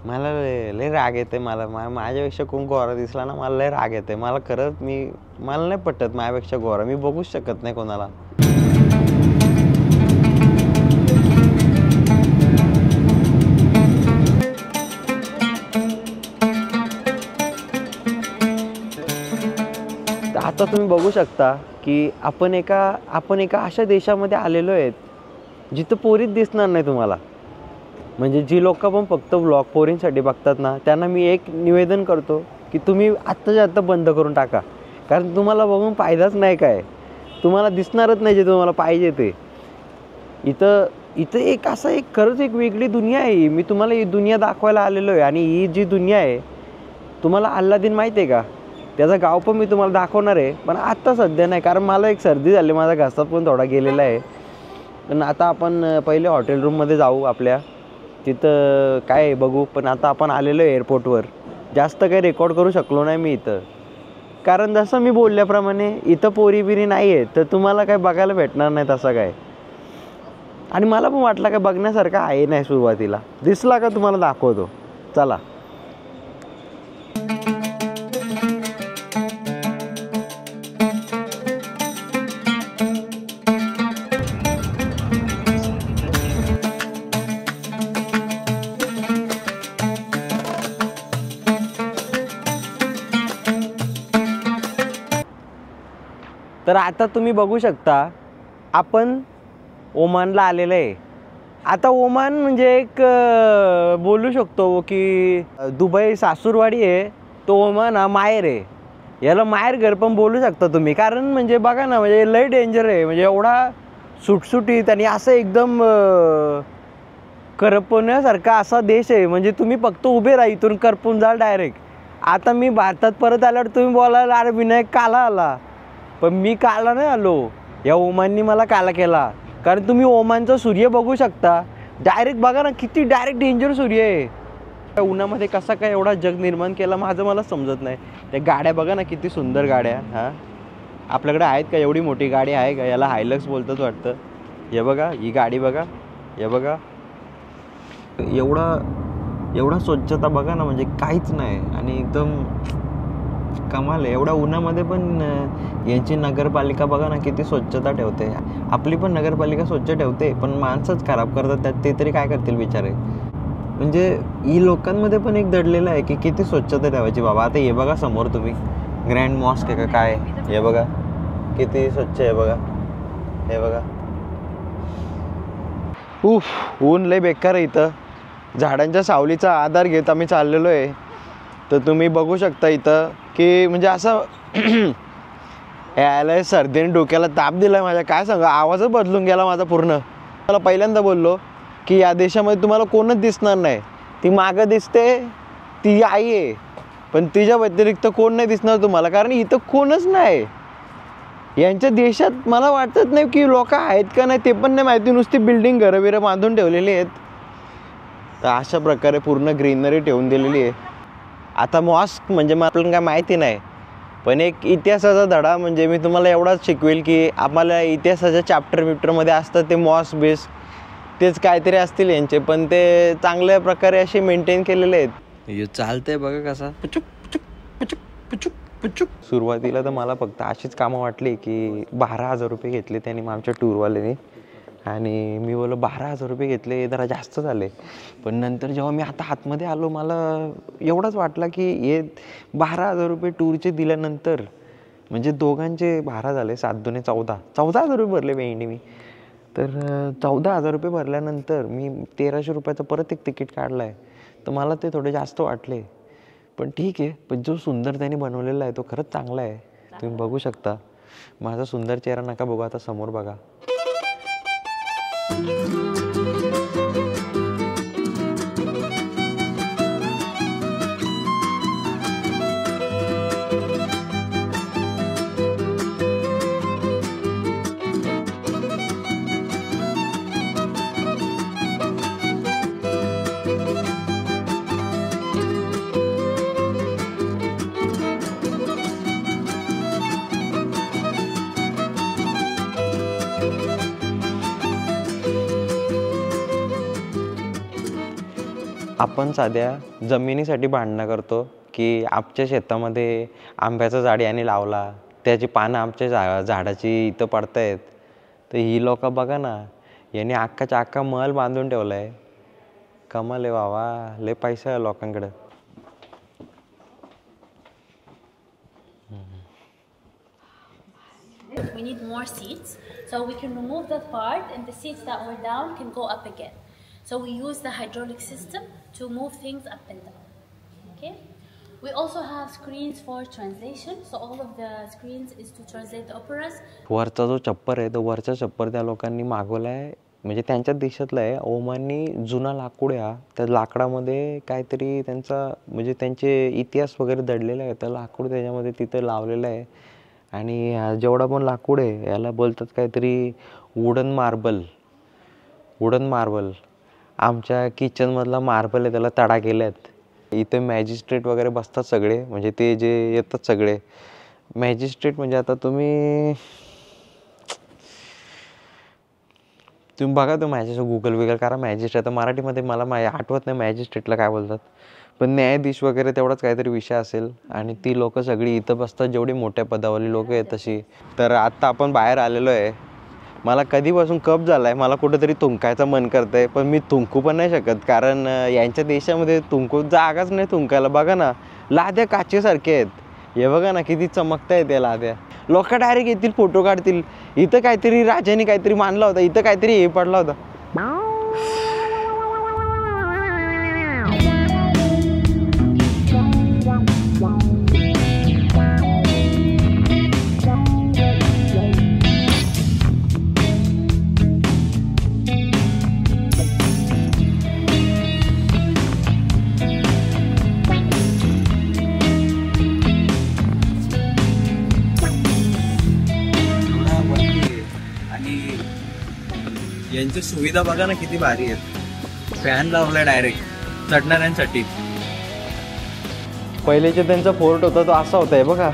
मला लय राग येते. मला माझ्यापेक्षा कोण गोरा दिसला ना मला लय राग येते. मला खरंच मला नाही पटत माझ्यापेक्षा गोरा. मी बघूच शकत नाही कोणाला. आता तुम्ही बघू शकता की आपण एका अशा देशामध्ये आलेलो आहेत जिथं पोरीच दिसणार नाही तुम्हाला. म्हणजे जी लोक पण फक्त व्लॉग पोरींसाठी बघतात ना, त्यांना मी एक निवेदन करतो की तुम्ही आत्ताच्या आत्ता बंद करून टाका. कारण तुम्हाला बघून फायदाच नाही. काय तुम्हाला दिसणारच नाही जे तुम्हाला पाहिजे ते. इथं एक खरंच एक वेगळी दुनिया आहे. मी तुम्हाला ही दुनिया दाखवायला आलेलो आहे. आणि ही जी दुनिया आहे, तुम्हाला अल्लादीन माहिती आहे का, त्याचं गाव पण मी तुम्हाला दाखवणार आहे. पण आत्ता सध्या नाही, कारण मला एक सर्दी झाली, माझा घसा पण थोडा गेलेला आहे. पण आता आपण पहिले हॉटेल रूममध्ये जाऊ आपल्या. तिथं काय बघू. पण आता आपण आलेलो आहे एअरपोर्टवर. जास्त काही रेकॉर्ड करू शकलो नाही मी इथं, कारण जसं मी बोलल्याप्रमाणे इथं पोरी बिरी नाही आहे, तर तुम्हाला काय बघायला भेटणार नाही तसं काय. आणि मला पण वाटलं काय बघण्यासारखं आहे नाही सुरुवातीला. दिसला का तुम्हाला दाखवतो, चला. तर आता तुम्ही बघू शकता आपण ओमानला आलेलं आहे. आता ओमान म्हणजे एक बोलू शकतो की दुबई सासूरवाडी आहे, तो ओमान हा माहेर आहे. याला माहेर घर पण बोलू शकता तुम्ही. कारण म्हणजे बघा ना, म्हणजे लय डेंजर आहे. म्हणजे एवढा सुटसुटीत आणि असं एकदम करपवण्यासारखा असा देश आहे. म्हणजे तुम्ही फक्त उभे राहा, इथून करपून जाल डायरेक्ट. आता मी भारतात परत आल्यावर तुम्ही बोलायला अरे विनायक काला आला, पण मी काला नाही आलो. या ओमाननी मला काला केला. कारण तुम्ही ओमानचा सूर्य बघू शकता. डायरेक्ट बघा ना, किती डायरेक्ट डेंजर सूर्य आहे. त्या उन्हामध्ये कसा काय एवढा जग निर्माण केला माझं मला समजत नाही. त्या गाड्या बघा ना, किती सुंदर गाड्या. हां, आपल्याकडे आहेत का एवढी मोठी गाडी आहे का? याला हायलक्स बोलतात वाटतं. हे बघा, ही गाडी बघा, हे बघा. एवढा स्वच्छता बघा ना, म्हणजे काहीच नाही. आणि एकदम कमाल आहे. एवढ्या उन्हामध्ये पण यांची नगरपालिका बघा ना, किती स्वच्छता ठेवते. आपली पण नगरपालिका स्वच्छ ठेवते, पण माणसंच खराब करतात त्यात. ते तरी काय करतील बिचारे. म्हणजे ही लोकांमध्ये पण एक दडलेलं आहे की किती स्वच्छता ठेवायची बाबा. आता हे बघा समोर तुम्ही ग्रँड मॉस्क आहे का काय, हे बघा किती स्वच्छ आहे बघा. हे बघा. ऊन लय बेकार आहे इथं. झाडांच्या सावलीचा आधार घेत आम्ही चाललेलो आहे. तर तुम्ही बघू शकता इथं की म्हणजे असं यायला सर्दीने डोक्याला ताप दिला माझ्या. काय सांगा, आवाजच बदलून गेला माझा पूर्ण. मला पहिल्यांदा बोललो की या देशामध्ये तुम्हाला कोणच दिसणार नाही. ती मागं दिसते, ती आई आहे, पण तिच्या व्यतिरिक्त कोण नाही दिसणार तुम्हाला. कारण इथं कोणच नाही. यांच्या देशात मला वाटत नाही की लोक आहेत का नाही ते पण नाही माहिती. नुसती बिल्डिंग घरं बिरं बांधून ठेवलेली आहेत. तर अशा प्रकारे पूर्ण ग्रीनरी ठेवून दिलेली आहे. आता मॉस्क म्हणजे आपल्याला काय माहिती नाही, पण एक इतिहासाचा धडा म्हणजे मी तुम्हाला एवढाच शिकवेल की आम्हाला इतिहासाच्या चॅप्टरमध्ये असतं ते मॉस्क बेस, तेच काहीतरी असतील यांचे. पण ते चांगल्या प्रकारे असे मेंटेन केलेले आहेत. चालतंय बघा कसा पुचुक पुचुक पुचुक पुचुक पुचुक. सुरुवातीला तर मला फक्त अशीच कामं वाटली की 12,000 रुपये घेतले त्यांनी आमच्या टूरवाल्याने. आणि मी बोललो 12,000 रुपये घेतले, जरा जास्त झाले. पण नंतर जेव्हा मी आता आतमध्ये आलो, मला एवढंच वाटलं की हे 12,000 रुपये टूरचे दिल्यानंतर म्हणजे दोघांचे 12 झाले, 7 दुणे 14,000 रुपये भरले मेंढी मी. तर 14,000 रुपये भरल्यानंतर मी 1,300 रुपयाचं परत एक तिकीट काढलं आहे. तर मला ते थोडे जास्त वाटले. पण ठीक आहे. पण जो सुंदर त्यांनी बनवलेला आहे तो खरंच चांगला आहे. तुम्ही बघू शकता. माझा सुंदर चेहरा नका बघू, आता समोर बघा. आपण साध्या जमिनीसाठी भांडणं करतो की आमच्या शेतामध्ये आंब्याचं झाड याने लावला, त्याची पानं आमच्या झाडाची इथं पडतायत. तर ही लोक बघा ना, याने अख्खाच्या अख्खा महल बांधून ठेवला आहे. कमाल आहे बाबा, लय पैसा आहे लोकांकडं. We need more seats, so we can remove that part and the seats that were down can go up again. So we use the hydraulic system to move things up and down. Okay? We also have screens for translation, so all of the screens is to translate the operas. वरचा जो छप्पर आहे तो वरचा छप्पर त्या लोकांनी मागवला आहे, म्हणजे त्यांच्या देशातला आहे. ओमाननी जुना लाकूड आहे, त्या लाकडामध्ये काहीतरी त्यांचा म्हणजे त्यांचे इतिहास वगैरे दडलेला आहे. तर लाकूड त्याच्यामध्ये तिथं लावलेलं आहे. आणि जेवढा पण लाकूड आहे याला बोलतात काहीतरी वुडन मार्बल. आमच्या किचनमधला मार्बल आहे त्याला तडा केल्यात. इथे मॅजिस्ट्रेट वगैरे बसतात सगळे, म्हणजे ते जे येतात सगळे मॅजिस्ट्रेट. म्हणजे आता तुम्ही बघा तो गुगल वगैरे करा मॅजिस्ट्रेट. आता मराठीमध्ये मला आठवत नाही मॅजिस्ट्रेटला काय बोलतात, पण न्यायाधीश वगैरे तेवढाच काहीतरी विषय असेल. आणि ती लोक सगळी इथं बसतात जेवढी मोठ्या पदावाली लोक आहेत तशी. तर आत्ता आपण बाहेर आलेलो आहे. मला कधीपासून कप झाला आहे, मला कुठंतरी थुंकायचं मन करतं आहे, पण मी थुंकू पण नाही शकत कारण यांच्या देशामध्ये थुंकू जागाच नाही थुंकायला. बघा ना, लाद्या काचेसारखे आहेत. हे बघा ना किती चमकता आहेत त्या लाद्या. लोक डायरेक्ट येतील फोटो काढतील. इथं काहीतरी राजाने काहीतरी मानला होता, इथं काहीतरी हे पडला होता. यांची सुविधा बघा ना किती भारी आहेत. फॅन लावलाय डायरेक्ट चढणाऱ्यांसाठी. पहिलेचे त्यांचा फोर्ट होता तो असा होता, बघा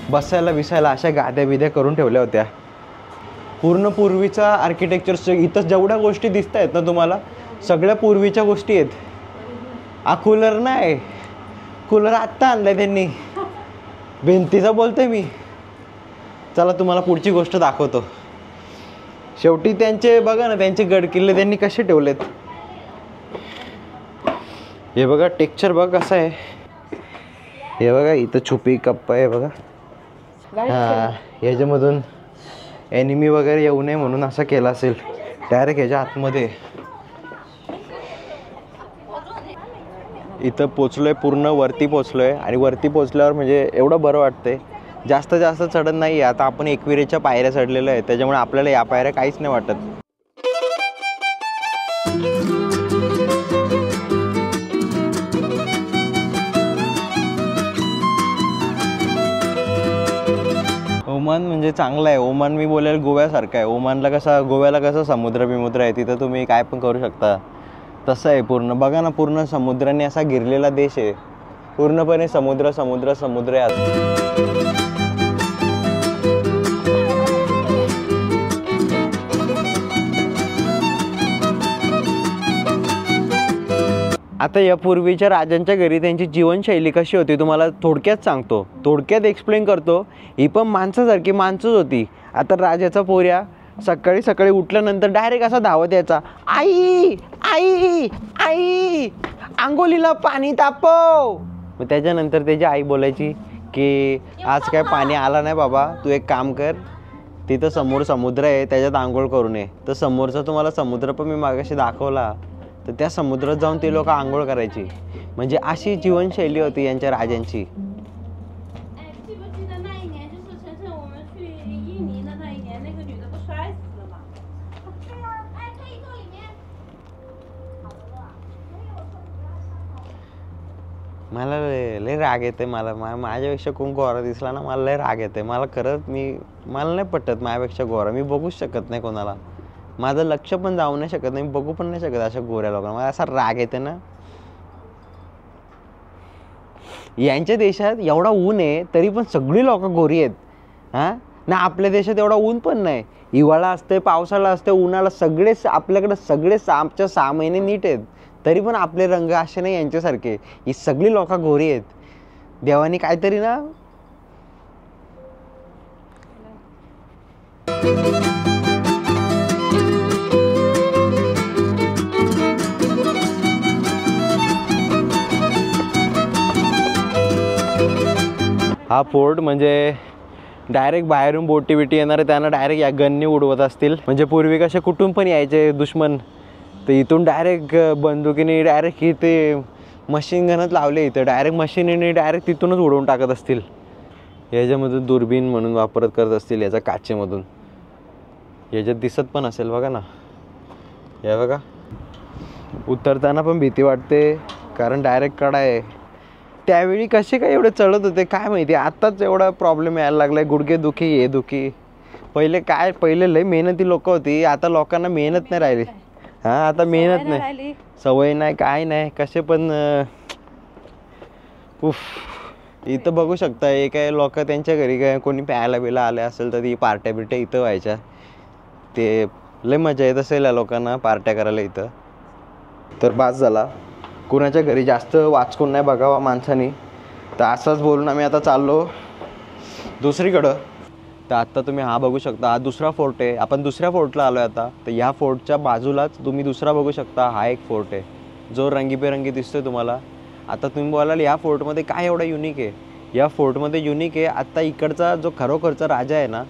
बसायला बिसायला अशा गाद्या बिद्या करून ठेवल्या होत्या. पूर्ण पूर्वीचा आर्किटेक्चर. इथं जेवढ्या गोष्टी दिसत आहेत ना तुम्हाला, सगळ्या पूर्वीच्या गोष्टी आहेत. हा कूलर नाही, कूलर आत्ता आणलाय त्यांनी. भिंतीचा बोलतोय मी. चला तुम्हाला पुढची गोष्ट दाखवतो. शेवटी त्यांचे बघा ना, त्यांचे गड किल्ले त्यांनी कसे ठेवलेत. हे बघा टेक्स्चर बघा कसं आहे. हे बघा इथं छुपी कप्पा आहे बघा. हा, ह्याच्यामधून एनिमी वगैरे येऊ नये म्हणून असं केलं असेल. डायरेक्ट ह्याच्या आतमध्ये इथं पोचलोय, पूर्ण वरती पोचलोय. आणि वरती पोचल्यावर म्हणजे एवढं बरं वाटतंय. जास्त चढत नाही. आता आपण 21च्या पायऱ्या चढलेलो आहे, त्याच्यामुळे आपल्याला या पायऱ्या काहीच नाही वाटत. ओमान म्हणजे चांगलं आहे. ओमान मी बोलेल गोव्यासारखं आहे. गोव्याला कसं समुद्र बिमुद्र आहे, तिथं तुम्ही काय पण करू शकता. तसं आहे पूर्ण. बघा ना, पूर्ण समुद्राने असा घिरलेला देश आहे. पूर्णपणे समुद्र आहे. आता या पूर्वीच्या राजांच्या घरी त्यांची जीवनशैली कशी होती तुम्हाला थोडक्यात सांगतो, थोडक्यात एक्सप्लेन करतो. ही पण माणसासारखी माणसंच होती. आता राजाचा पोऱ्या सकाळी उठल्यानंतर डायरेक्ट असा धावत यायचा, आई आई आई आंघोळीला पाणी तापव. मग त्याच्यानंतर त्याची आई बोलायची की आज काय पाणी आला नाही बाबा, तू एक काम कर, तिथं समोर समुद्र आहे त्याच्यात आंघोळ करू नये. तर समोरचा तुम्हाला समुद्र पण मी मागाशी दाखवला, तर त्या समुद्रात जाऊन ते लोक आंघोळ करायची. म्हणजे अशी जीवनशैली होती यांच्या राजांची. मला लय राग येते. माझ्यापेक्षा कोण गोरा दिसला ना, मला लय राग येते. मला खरंच मला नाही पटत माझ्यापेक्षा गोरा. मी बघूच शकत नाही कोणाला. माझं लक्ष पण जाऊ नाही शकत नाही, मी बघू पण नाही शकत अशा गोऱ्या लोकांना. मला असा राग येते ना. यांच्या देशात एवढा ऊन आहे तरी पण सगळी लोक गोरी आहेत. हां ना, आपल्या देशात एवढा ऊन पण नाही. हिवाळा असते, पावसाळा असते, उन्हाळा, आपल्याकडे सगळे आमच्या 6 महिने नीट आहेत. तरी पण आपले रंग असे नाही यांच्यासारखे. ही सगळी लोक गोरी आहेत. देवानी काहीतरी ना हा फोर्ट म्हणजे डायरेक्ट बाहेरून बोटी बिटी येणारे त्यांना डायरेक्ट या गनने उडवत असतील. म्हणजे पूर्वी कसे कुठून पण यायचे दुश्मन, तर इथून डायरेक्ट बंदुकीने डायरेक्ट इथे मशीन गनच लावले. इथं डायरेक्ट मशीनीने डायरेक्ट तिथूनच उडवून टाकत असतील. याच्यामधून दुर्बीण म्हणून वापरत करत असतील याच्या काचेमधून. याच्यात दिसत पण असेल बघा ना, हे बघा. उतरताना पण भीती वाटते कारण डायरेक्ट कडा आहे. त्यावेळी कसे काय एवढे चढत होते काय माहिती. आत्ताच एवढा प्रॉब्लेम यायला लागलाय, गुडघे दुखी हे दुखी. पहिले लय मेहनती लोक होती, आता लोकांना मेहनत नाही राहिली. हां आता मेहनत नाही, सवय नाही, काय नाही, कसे पण. उफ. इथं बघू शकता हे काय लोक त्यांच्या घरी काय कोणी प्यायला बिला आले असेल तर ती पार्ट्या बिर्ट्या इथं व्हायच्या. ते लय मजा येत असेल या लोकांना पार्ट्या करायला इथं. तर बास झाला, कुणाच्या घरी जास्त वाचकून नाही बघावा माणसानी. तर असंच बोलून आम्ही आता चाललो दुसरीकडं. तर आत्ता तुम्ही हा बघू शकता, हा दुसरा फोर्ट आहे. आपण दुसऱ्या फोर्टला आलो आहे आता. तर ह्या फोर्टच्या बाजूलाच तुम्ही दुसरा बघू शकता, हा एक फोर्ट आहे जो रंगीबेरंगी दिसतोय तुम्हाला. आता तुम्ही बोलाल या फोर्टमध्ये काय एवढं युनिक आहे. या फोर्टमध्ये युनिक आहे आता इकडचा जो खरोखरचा राजा आहे ना,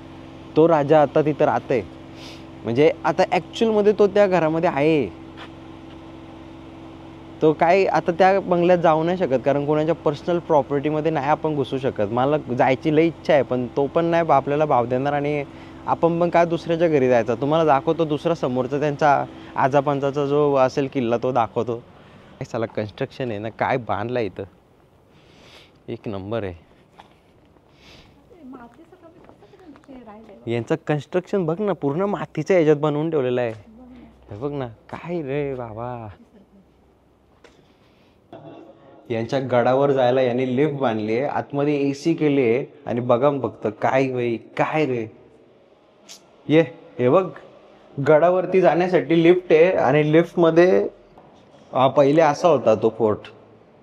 तो राजा आता तिथं राहते. म्हणजे आता ॲक्च्युअलमध्ये तो त्या घरामध्ये आहे. तो काय आता त्या बंगल्यात जाऊ नाही शकत कारण कोणाच्या पर्सनल प्रॉपर्टीमध्ये नाही आपण घुसू शकत. मला जायची लई इच्छा आहे पण तो पण नाही आपल्याला भाव देणार आणि आपण पण काय दुसऱ्याच्या घरी जायचं. तुम्हाला दाखवतो दुसरा समोरचा त्यांचा आजापंचाचा जो असेल किल्ला तो दाखवतो. चला कन्स्ट्रक्शन आहे ना, काय बांधलं इथं, एक नंबर आहे. यांचं कन्स्ट्रक्शन बघ ना, पूर्ण मातीच्या ह्याच्यात बनवून ठेवलेलं आहे. हे बघ ना, काय रे बाबा. यांच्या गडावर जायला यांनी लिफ्ट बांधली आहे, आतमध्ये AC केली आहे. आणि बघा फक्त काय बाई काय रे, हे बघ गडावरती जाण्यासाठी लिफ्ट आहे. आणि लिफ्टमध्ये पहिले असा होता तो फोर्ट,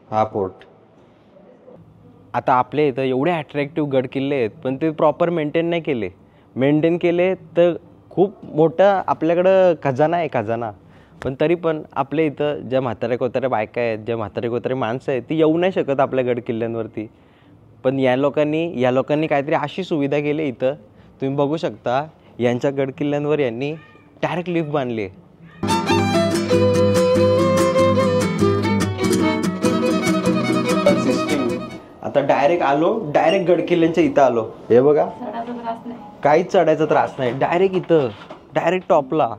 हा फोर्ट. आता आपल्या इथं एवढे अट्रॅक्टिव्ह गड किल्ले आहेत पण ते प्रॉपर मेंटेन केले तर खूप मोठा आपल्याकडं खजाना आहे, खजाना. पण तरी पण आपल्या इथं ज्या म्हाताऱ्या कोताऱ्या बायका आहेत, ज्या म्हातारे कोतारे माणसं आहेत, ती येऊ नाही शकत आपल्या गड किल्ल्यांवरती. पण या लोकांनी काहीतरी अशी सुविधा केली इथं. तुम्ही बघू शकता यांच्या गड किल्ल्यांवर यांनी डायरेक्ट लिफ्ट बांधली आहे. आता डायरेक्ट गड किल्ल्यांच्या इथं आलो. हे बघा काहीच चढायचा त्रास नाही, डायरेक्ट इथं डायरेक्ट टॉपला.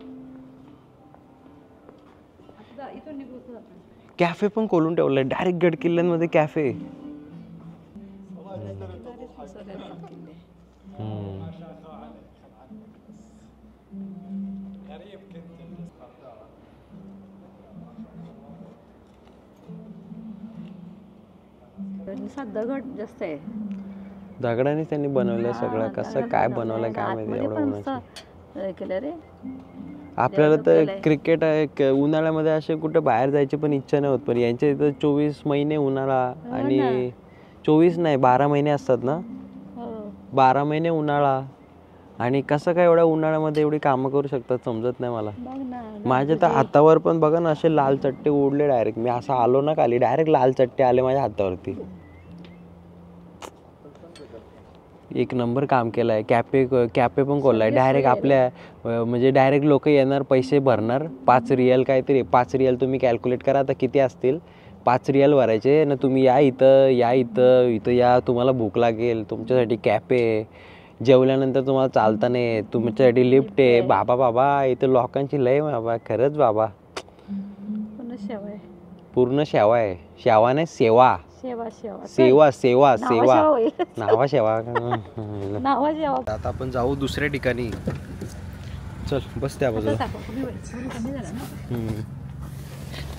कॅफे पण खोलून ठेवलाय डायरेक्ट गड किल्ल्यांमध्ये कॅफे. दगड जास्त आहे, दगडाने त्यांनी बनवलंय सगळं. कसं काय बनवलंय काय माहिती एवढं केलं रे. आपल्याला तर क्रिकेट आहे उन्हाळ्यामध्ये असे कुठे बाहेर जायची पण इच्छा नाही होत. पण यांच्या इथं 24 महिने उन्हाळा आणि 24 नाही 12 महिने असतात ना, 12 महिने उन्हाळा. आणि कसं काय एवढ्या उन्हाळ्यामध्ये एवढी कामं करू शकतात समजत नाही मला. माझ्या तर हातावर पण बघा ना असे लाल चट्टे उडले डायरेक्ट. मी असं आलो ना खाली डायरेक्ट लाल चट्टे आले माझ्या हातावरती. एक नंबर काम केलं आहे. कॅफे पण खोलला आहे डायरेक्ट आपल्या. म्हणजे डायरेक्ट लोक येणार, पैसे भरणार. 5 रियल काहीतरी, 5 रियल तुम्ही कॅल्क्युलेट करा आता किती असतील. 5 रियल भरायचे ना, तुम्ही या इथं या, तुम्हाला भूक लागेल, तुमच्यासाठी कॅफे, जेवल्यानंतर तुम्हाला चालता नाही, तुमच्यासाठी लिफ्ट आहे. बाबा इथं लोकांची लय बाबा, खरंच बाबा पूर्ण सेवा आहे. सेवा नाही सेवा, सेवा नावा सेवा. आता आपण जाऊ दुसऱ्या ठिकाणी. चल बस त्या बाजूला.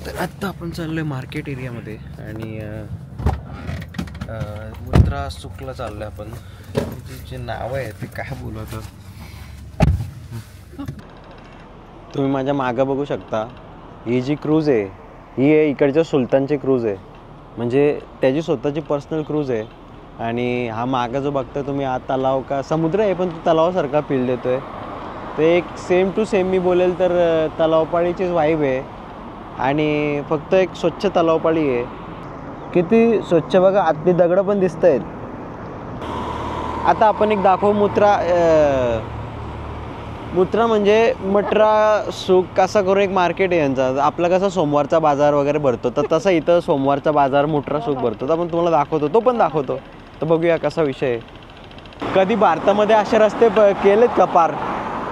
तर आत्ता आपण चाललोय मार्केट एरियामध्ये आणि मुद्रा सुकला चाललोय आपण. जे नाव आहे ते काय बोलवतं तुम्ही माझ्या मागं बघू शकता. ही जी क्रूज आहे ही आहे इकडच्या सुलतानची क्रूज आहे, म्हणजे त्याची स्वतःची पर्सनल क्रूज आहे. आणि हा मागं जो बघता तुम्ही हा तलाव का समुद्र आहे पण तो तलावासारखा फील देतो आहे. ते एक सेम टू सेम मी बोलेल तर तलावपाळीचीच वाईब आहे. आणि फक्त एक स्वच्छ तलावपाळी आहे. किती स्वच्छ बघा, आतली दगडं पण दिसत आहेत. आता आपण एक दाखवू मुत्रा म्हणजे मटरा सूक कसा करून एक मार्केट आहे यांचा. आपला कसा सोमवारचा बाजार वगैरे भरतो तर तसा इथं सोमवारचा बाजार मुठरा सूक भरतो. तर आपण तुम्हाला दाखवतो, तो पण दाखवतो. तर बघूया कसा विषय आहे. कधी भारतामध्ये असे रस्ते केलेत का पार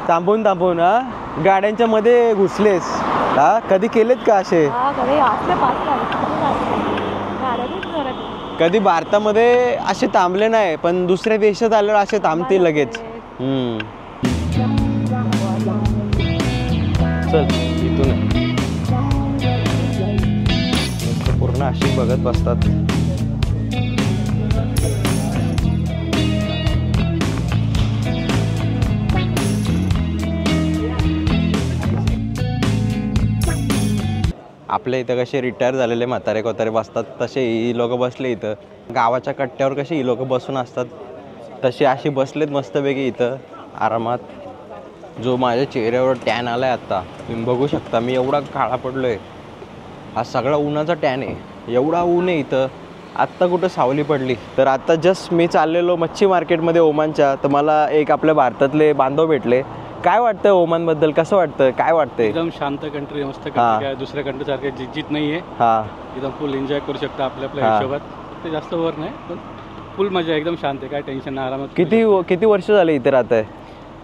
थांबून हा गाड्यांच्या मध्ये घुसलेस हा? कधी केलेत का असे? कधी भारतामध्ये असे थांबले नाही, पण दुसऱ्या देशात आल्यावर असे थांबतील लगेच. चल इथून पूर्ण अशी बघत बसतात. आपल्या इथं कसे रिटायर झालेले म्हातारे कोतारे बसतात तसे ही लोक बसले इथं. गावाच्या कट्ट्यावर कशी ही लोक बसून असतात तसे अशी बसलेत मस्तपैकी इथं आरामात. जो माझ्या चेहऱ्यावर टॅन आला आहे आत्ता तुम्ही बघू शकता. मी एवढा काळा पडलो आहे. हा सगळा उन्हाचा टॅन आहे. एवढा ऊन आहे इथं. आत्ता कुठं सावली पडली. तर आत्ता जस्ट मी चाललेलो मच्छी मार्केटमध्ये ओमानच्या, तर मला एक आपल्या भारतातले बांधव भेटले. काय वाटतं ओमानबद्दल, कसं वाटतं, काय वाटतंय? एकदम शांत कंट्री, मस्त कंट्री आहे. दुसऱ्या कंट्री सारखे जित नाहीये. एकदम फुल एन्जॉय करू शकता आपल्या आपल्या हिशोबात. ते जास्त वर नाही पण फुल मजा, एकदम शांत आहे, काय टेन्शन नाही, आरामात. किती वर्ष झाले इथे राहताय?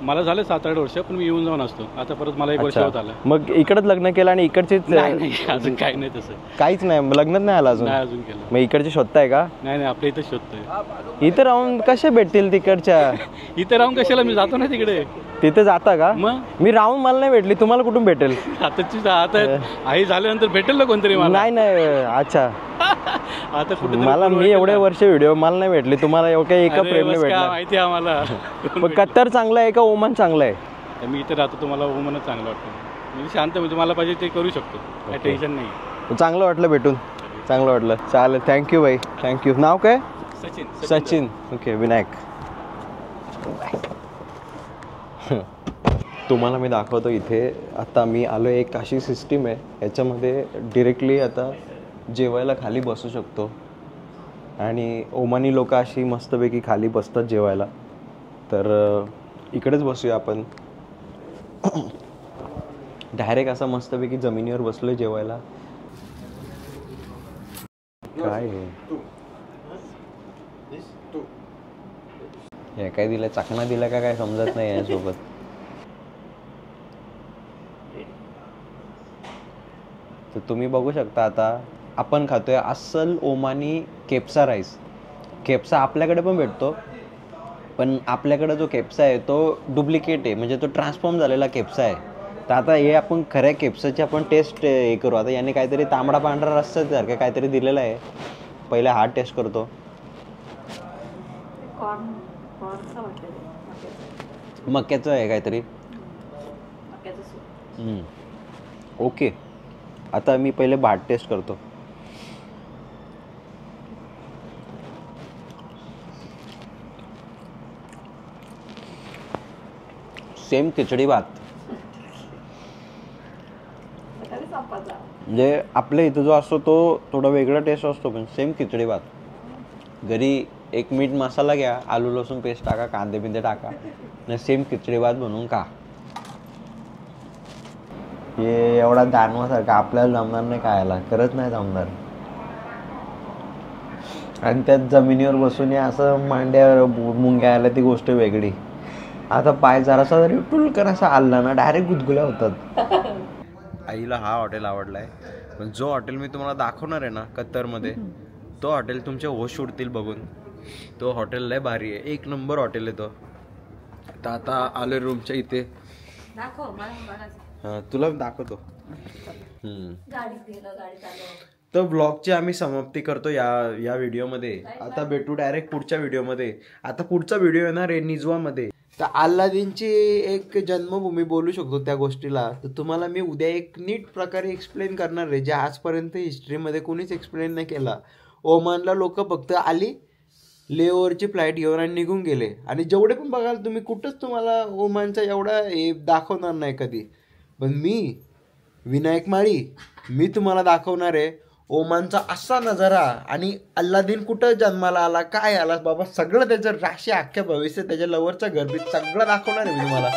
मला झाले 7-8 वर्ष, पण मी येऊन जाऊन असतो. आता परत मला 1 वर्ष होत आलं. मग इकडंच लग्न केलं आणि इकडचेच? नाही अजून काही नाही तसं, काहीच नाही, लग्नच नाही आलं अजून? नाही अजून केलं. मग इकडचे शोधताय का? नाही आपल्या इथं शोधतोय. इथं राहून कसे भेटतील तिकडच्या? इथे राहून कशाला, मी जातो ना तिकडे. तिथे जाता का? मग मी राहून मला नाही भेटली, तुम्हाला कुठून भेटेल? आता आई झाल्यानंतर भेटेल ना कोणतरी मला. नाही अच्छा आता कुठे मला, मी एवढे वर्ष व्हिडिओ मला नाही भेटली, तुम्हाला एका प्रेम नाही भेटला? माहिती आहे आम्हाला. पण कतर चांगलं आहे का ओमान चांगलं आहे? मी इथे राहतो, तुम्हाला ओमानच चांगलं वाटतं. म्हणजे शांत, म्हणजे मला पाहिजे ते करू शकतो, काही टेन्शन नाही. चांगलं वाटलं भेटून, चांगलं वाटलं. चालेल, थँक्यू भाई, थँक्यू. नाव काय? सचिन. ओके, विनायक. तुम्हाला मी दाखवतो इथे. आता मी आलो, एक अशी सिस्टीम आहे याच्यामध्ये डिरेक्टली आता जेवायला खाली बसू शकतो. आणि ओमानी लोक अशी मस्तपैकी खाली बसतात जेवायला. तर इकडेच बसूया आपण. डायरेक्ट असा मस्तपैकी जमिनीवर बसलोय जेवायला. काय हे काय दिलं, चकना दिला का काय समजत नाही यासोबत. तर तुम्ही बघू शकता आता आपण खातोय अस्सल ओमानी केप्सा राईस. केप्सा आपल्याकडे पण भेटतो, पण आपल्याकडे जो केप्सा आहे तो डुप्लिकेट आहे, म्हणजे तो ट्रान्सफॉर्म झालेला केप्सा आहे. तर आता हे आपण खऱ्या केप्साची आपण टेस्ट हे करू. आता याने काहीतरी तांबडा पांढरा रस्सासारखं काहीतरी दिलेलं आहे. पहिले हा टेस्ट करतो. मक्याचं आहे काहीतरी. ओके, आता मी पहिले भात टेस्ट करतो. सेम खिचडी भात. म्हणजे आपल्या इथं जो असतो तो थोडा वेगळा टेस्ट असतो, पण सेम खिचडी भात. घरी एक मीठ मसाला घ्या, आलू लसूण पेस्ट टाका, कांदे बिंदे टाका, आणि सेम खिचडी भात बनवून खा. हे एवढा दानवासारखा आपल्याला जमणार नाही खायला, खरंच नाही जमणार. आणि त्यात जमिनीवर बसून असं मांड्यावर मुंग्या आल्या ती गोष्ट वेगळी. आता पाय जरासा जरी टुलकन असा आला ना डायरेक्ट गुदगुल्या होतात. आईला हा हॉटेल आवडलाय, पण जो हॉटेल मी तुम्हाला दाखवणार आहे ना कत्तरमध्ये, तो हॉटेल तुमचे होश उडतील बघून. तो हॉटेल लय भारी आहे, 1 नंबर हॉटेल आहे तो. तर आता आले रूमच्या इथे, तुला दाखवतो. तर ब्लॉगची आम्ही समाप्ती करतो या व्हिडिओमध्ये. आता भेटू डायरेक्ट पुढच्या व्हिडिओमध्ये. आता पुढचा व्हिडिओ येणार आहे निजवामध्ये. तर अल्लादीनची एक जन्मभूमी बोलू शकतो त्या गोष्टीला. तर तुम्हाला मी उद्या एक नीट प्रकारे एक्सप्लेन करणार आहे, जे आजपर्यंत हिस्ट्रीमध्ये कोणीच एक्सप्लेन नाही केला. ओमानला लोक फक्त आली, लेओवरची फ्लाईट घेऊन आणि निघून गेले. आणि जेवढे पण बघाल तुम्ही, कुठंच तुम्हाला ओमानचा एवढा हे दाखवणार नाही कधी. पण मी विनायक माळी, मी तुम्हाला दाखवणार आहे ओमानचा असा नजारा. आणि अल्लादीन कुठं जन्माला आला, काय आला बाबा, सगळं त्याचं राशी, अख्ख्या भविष्य, त्याच्या लवरचं घरबीत सगळं दाखवणार आहे मी तुम्हाला.